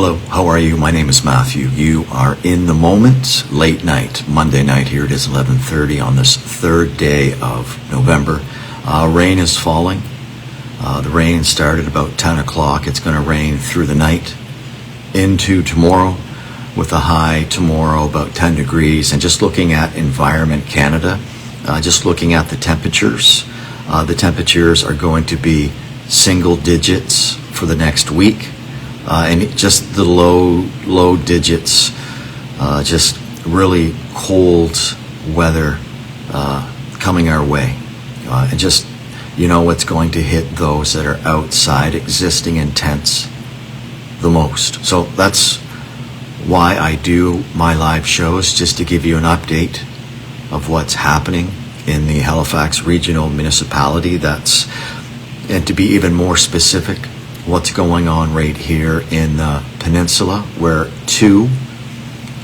Hello, how are you? My name is Matthew. You are in the moment, late night, Monday night. Here it is 11:30 on this third day of November. Rain is falling. The rain started about 10 o'clock. It's going to rain through the night into tomorrow, with a high tomorrow about 10 degrees. And just looking at Environment Canada, just looking at the temperatures are going to be single digits for the next week. And just the low digits, just really cold weather coming our way. And just, what's going to hit those that are outside existing in tents the most. So that's why I do my live shows, just to give you an update of what's happening in the Halifax Regional Municipality. And to be even more specific, what's going on right here in the peninsula, where 2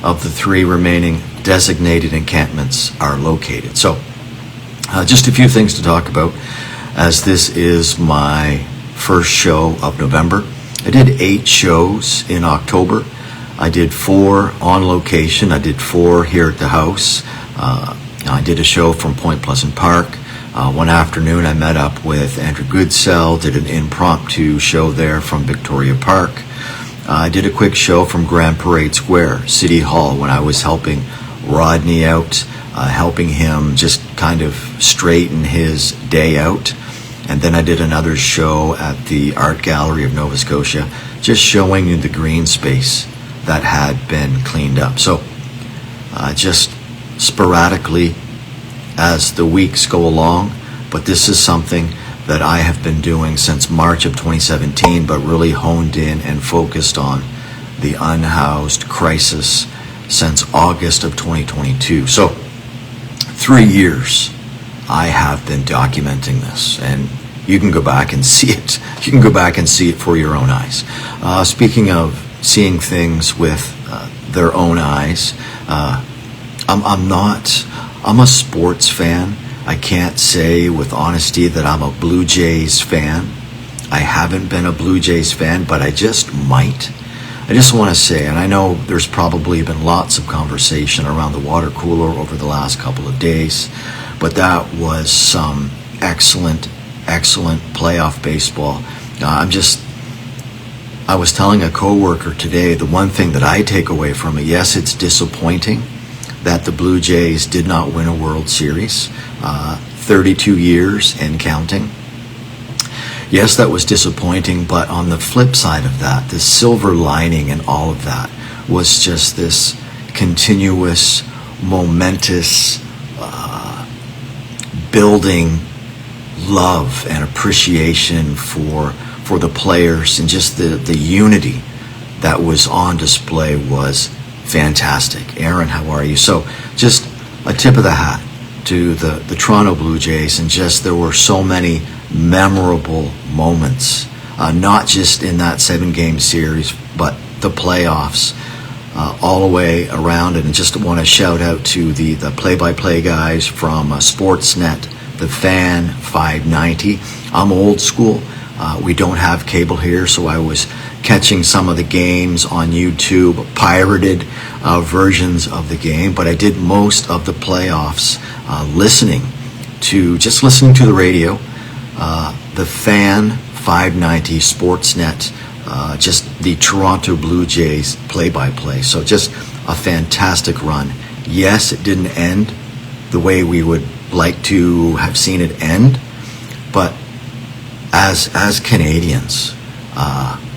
of the 3 remaining designated encampments are located. So just a few things to talk about, as this is my first show of November. I did 8 shows in October. I did 4 on location. I did 4 here at the house. I did a show from Point Pleasant Park. One afternoon I met up with Andrew Goodsell, did an impromptu show there from Victoria Park. I did a quick show from Grand Parade Square, City Hall, when I was helping Rodney out, helping him just kind of straighten his day out. And then I did another show at the Art Gallery of Nova Scotia, just showing you the green space that had been cleaned up. So just sporadically as the weeks go along, but this is something that I have been doing since March of 2017, but really honed in and focused on the unhoused crisis since August of 2022. So 3 years I have been documenting this, and you can go back and see it. You can go back and see it for your own eyes. Speaking of seeing things with their own eyes, I'm a sports fan. I can't say with honesty that I'm a Blue Jays fan. I haven't been a Blue Jays fan, but I just might. I just want to say, and I know there's probably been lots of conversation around the water cooler over the last couple of days, but that was some excellent playoff baseball. I was telling a coworker today, the one thing that I take away from it, yes, it's disappointing that the Blue Jays did not win a World Series, 32 years and counting. Yes, that was disappointing, but on the flip side of that, the silver lining in all of that was just this continuous, momentous, building love and appreciation for the players, and just the unity that was on display was fantastic. Aaron, how are you? So just a tip of the hat to the Toronto Blue Jays, and just there were so many memorable moments, not just in that 7-game series, but the playoffs all the way around. And just want to shout out to the play-by-play guys from Sportsnet, the Fan 590. I'm old school. We don't have cable here, so I was catching some of the games on YouTube, pirated versions of the game, but I did most of the playoffs listening to the radio, the Fan 590 Sportsnet, just the Toronto Blue Jays play-by-play. So just a fantastic run. Yes, it didn't end the way we would like to have seen it end, but as Canadians,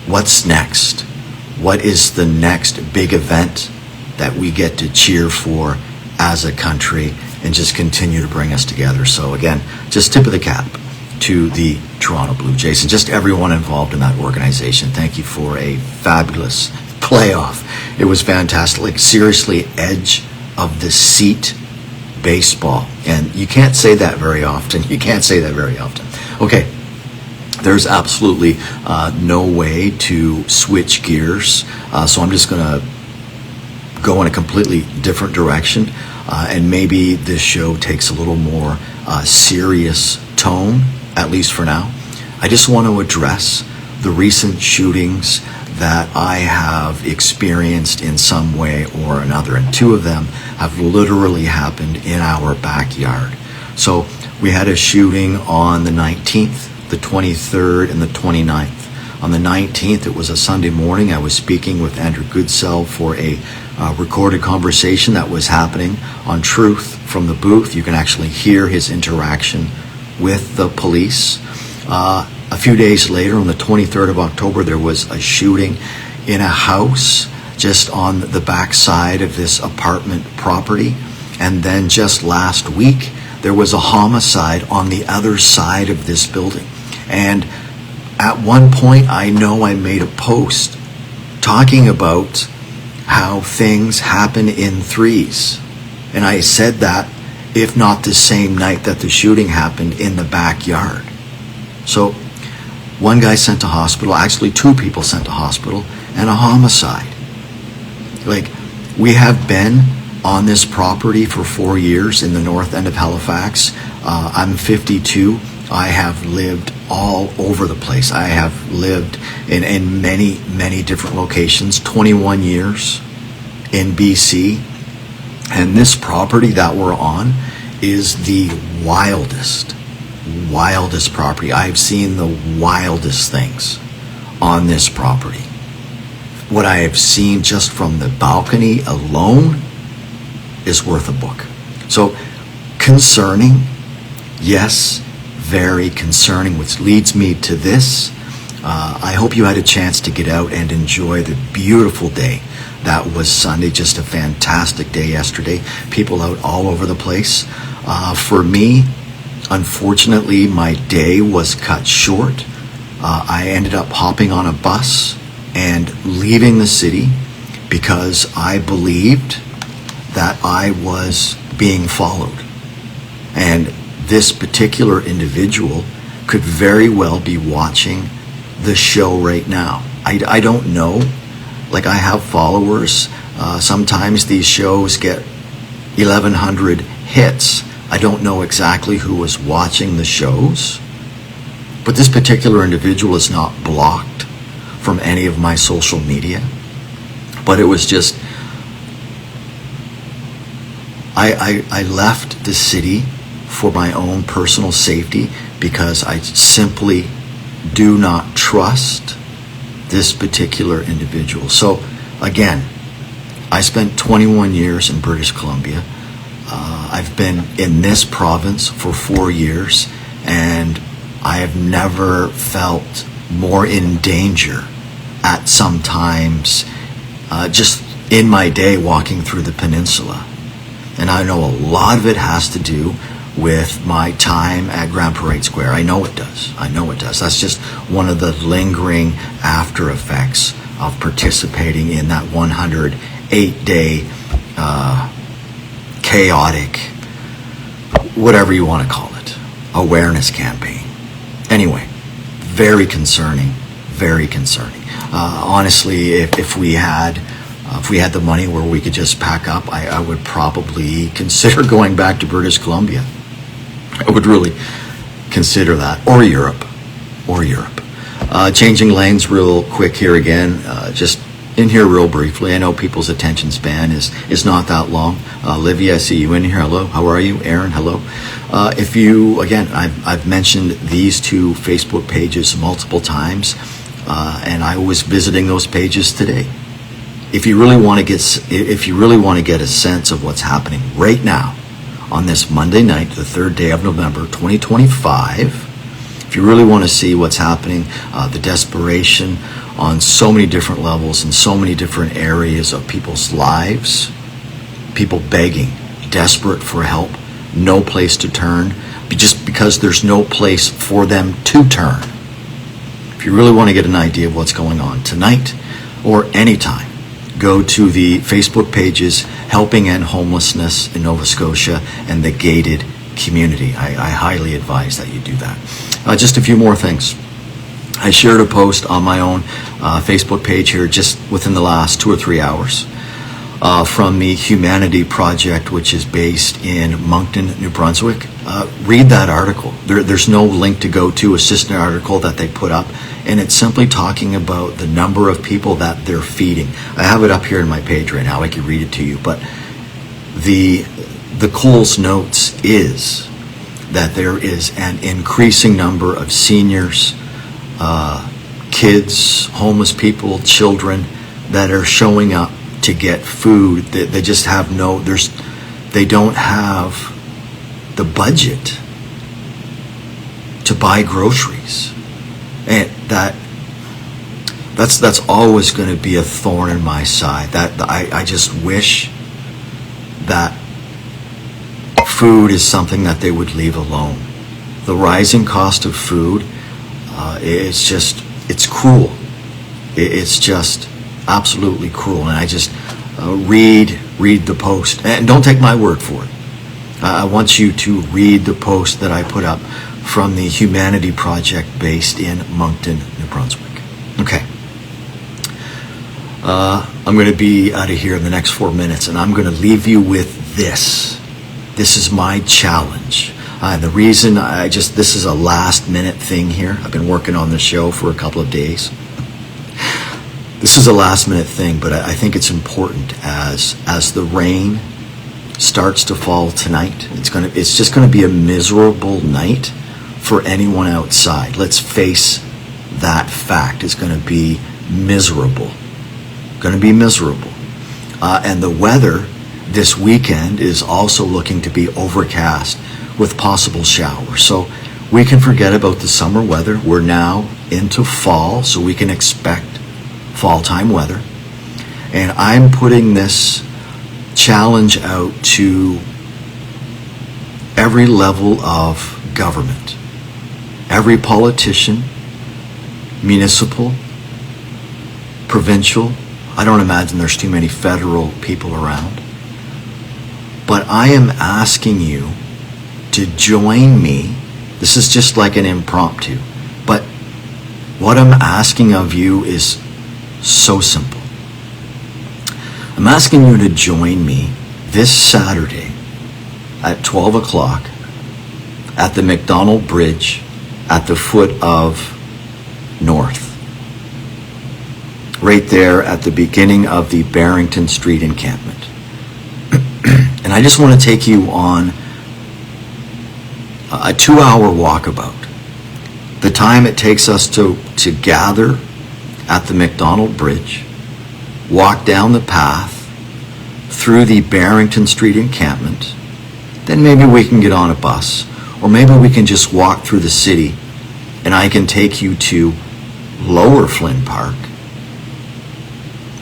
what's next? What is the next big event that we get to cheer for as a country and just continue to bring us together? So again, just tip of the cap to the Toronto Blue Jays and just everyone involved in that organization. Thank you for a fabulous playoff. It was fantastic. Like, seriously, edge of the seat baseball. And you can't say that very often. Okay. There's absolutely no way to switch gears, so I'm just going to go in a completely different direction, and maybe this show takes a little more serious tone, at least for now. I just want to address the recent shootings that I have experienced in some way or another, and two of them have literally happened in our backyard. So we had a shooting on the 19th, the 23rd, and the 29th. On the 19th, it was a Sunday morning. I was speaking with Andrew Goodsell for a recorded conversation that was happening on Truth from the booth. You can actually hear his interaction with the police. A few days later, on the 23rd of October, there was a shooting in a house just on the back side of this apartment property. And then just last week, there was a homicide on the other side of this building. And at one point, I know I made a post talking about how things happen in threes. And I said that, if not the same night that the shooting happened, in the backyard. So one guy sent to hospital, actually two people sent to hospital, and a homicide. Like, we have been on this property for 4 years in the north end of Halifax. I'm 52. I have lived all over the place. I have lived in many, many different locations, 21 years in BC. And this property that we're on is the wildest property. I've seen the wildest things on this property. What I have seen just from the balcony alone is worth a book. So concerning, yes, very concerning, which leads me to this. I hope you had a chance to get out and enjoy the beautiful day that was Sunday. Just a fantastic day yesterday. People out all over the place. For me, unfortunately, my day was cut short. I ended up hopping on a bus and leaving the city because I believed that I was being followed. And this particular individual could very well be watching the show right now. I don't know. Like, I have followers. Sometimes these shows get 1,100 hits. I don't know exactly who was watching the shows, but this particular individual is not blocked from any of my social media. But it was just, I left the city for my own personal safety because I simply do not trust this particular individual. So again, I spent 21 years in British Columbia. I've been in this province for 4 years, and I have never felt more in danger at some times just in my day walking through the peninsula. And I know a lot of it has to do with my time at Grand Parade Square. I know it does. That's just one of the lingering after effects of participating in that 108-day chaotic, whatever you want to call it, awareness campaign. Anyway, very concerning. Honestly, if we had the money where we could just pack up, I would probably consider going back to British Columbia. I would really consider that, or Europe. Changing lanes real quick here again, just in here real briefly. I know people's attention span is not that long. Livy, I see you in here. Hello, how are you? Aaron, hello. If you, again, I've mentioned these two Facebook pages multiple times, and I was visiting those pages today. If you really want to get a sense of what's happening right now on this Monday night, the 3rd day of November 2025, if you really want to see what's happening, the desperation on so many different levels and so many different areas of people's lives, people begging, desperate for help, no place to turn, just because there's no place for them to turn. If you really want to get an idea of what's going on tonight or anytime, go to the Facebook pages Helping End Homelessness in Nova Scotia and the Gated Community. I highly advise that you do that. Just a few more things. I shared a post on my own Facebook page here just within the last 2 or 3 hours from the Humanity Project, which is based in Moncton, New Brunswick. read that article. There's no link to go to. It's just an article that they put up, and it's simply talking about the number of people that they're feeding. I have it up here in my page right now. I can read it to you, but the Coles notes is that there is an increasing number of seniors, kids, homeless people, children that are showing up to get food. They just have they don't have the budget to buy groceries, and that's always going to be a thorn in my side. That I just wish that food is something that they would leave alone. The rising cost of food, it's cruel. It's just absolutely cruel. And I just read the post, and don't take my word for it. I want you to read the post that I put up from the Humanity Project based in Moncton, New Brunswick. Okay. I'm going to be out of here in the next 4 minutes, and I'm going to leave you with this. This is my challenge. The reason this is a last minute thing here. I've been working on the show for a couple of days. This is a last minute thing, but I think it's important as the rain starts to fall tonight. It's just going to be a miserable night for anyone outside. Let's face that fact. It's going to be miserable. Going to be miserable. And the weather this weekend is also looking to be overcast with possible showers. So we can forget about the summer weather. We're now into fall, so we can expect fall time weather. And I'm putting this challenge out to every level of government, every politician, municipal, provincial. I don't imagine there's too many federal people around. But I am asking you to join me. This is just like an impromptu. But what I'm asking of you is so simple. I'm asking you to join me this Saturday at 12 o'clock at the McDonald Bridge at the foot of North. Right there at the beginning of the Barrington Street encampment. And I just want to take you on a 2-hour walkabout. The time it takes us to gather at the McDonald Bridge, walk down the path through the Barrington Street encampment, then maybe we can get on a bus, or maybe we can just walk through the city and I can take you to Lower Flynn Park.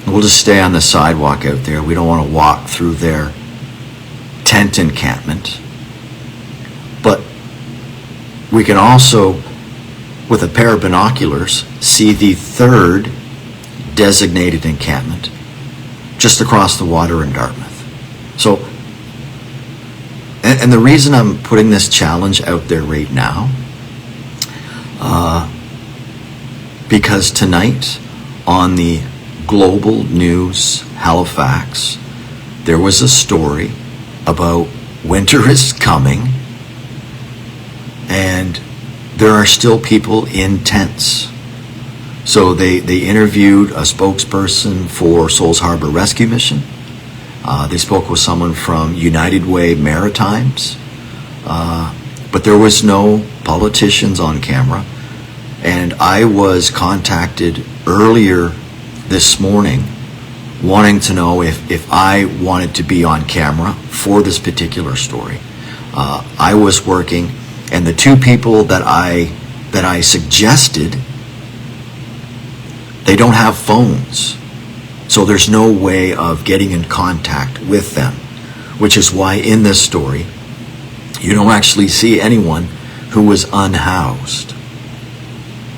We'll just stay on the sidewalk out there. We don't want to walk through their tent encampment. But we can also, with a pair of binoculars, see the third designated encampment just across the water in Dartmouth. So, and the reason I'm putting this challenge out there right now, because tonight on the Global News Halifax, there was a story about winter is coming and there are still people in tents. So they interviewed a spokesperson for Souls Harbor Rescue Mission. They spoke with someone from United Way Maritimes. But there was no politicians on camera. And I was contacted earlier this morning wanting to know if I wanted to be on camera for this particular story. I was working, and the two people that I suggested, they don't have phones. So there's no way of getting in contact with them, which is why in this story, you don't actually see anyone who was unhoused.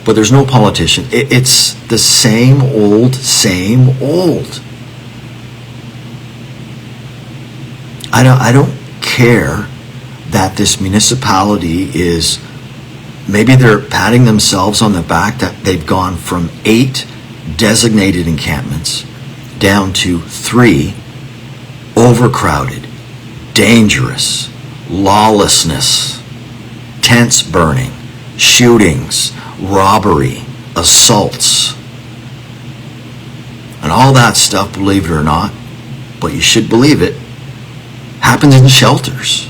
But there's no politician. It's the same old. I don't care that this municipality is, maybe they're patting themselves on the back that they've gone from 8 designated encampments down to 3 overcrowded, dangerous, lawlessness. tents burning, shootings, robbery, assaults, and all that stuff, believe it or not, but you should believe it, happens in shelters.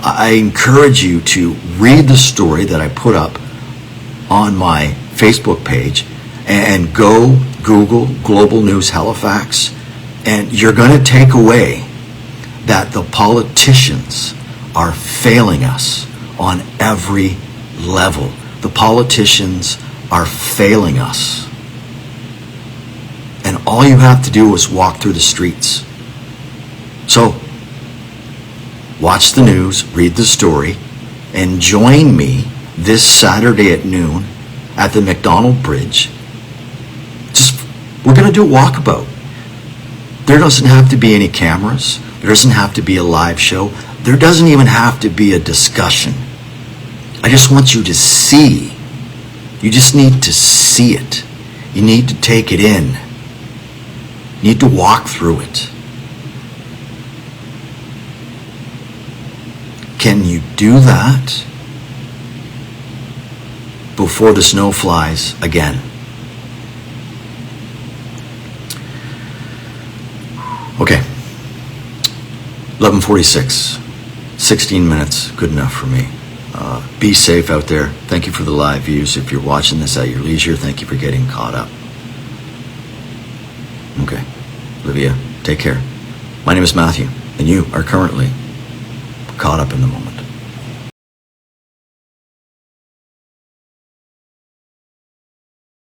I encourage you to read the story that I put up on my Facebook page and go Google Global News Halifax, and you're going to take away that the politicians are failing us on every level. The politicians are failing us. And all you have to do is walk through the streets. So, watch the news, read the story, and join me this Saturday at noon at the McDonald Bridge. We're going to do a walkabout. There doesn't have to be any cameras. There doesn't have to be a live show. There doesn't even have to be a discussion. I just want you to see. You just need to see it. You need to take it in. You need to walk through it. Can you do that before the snow flies again? Okay, 11:46, 16 minutes, good enough for me. Be safe out there. Thank you for the live views. If you're watching this at your leisure, thank you for getting caught up. Okay, Olivia, take care. My name is Matthew, and you are currently caught up in the moment.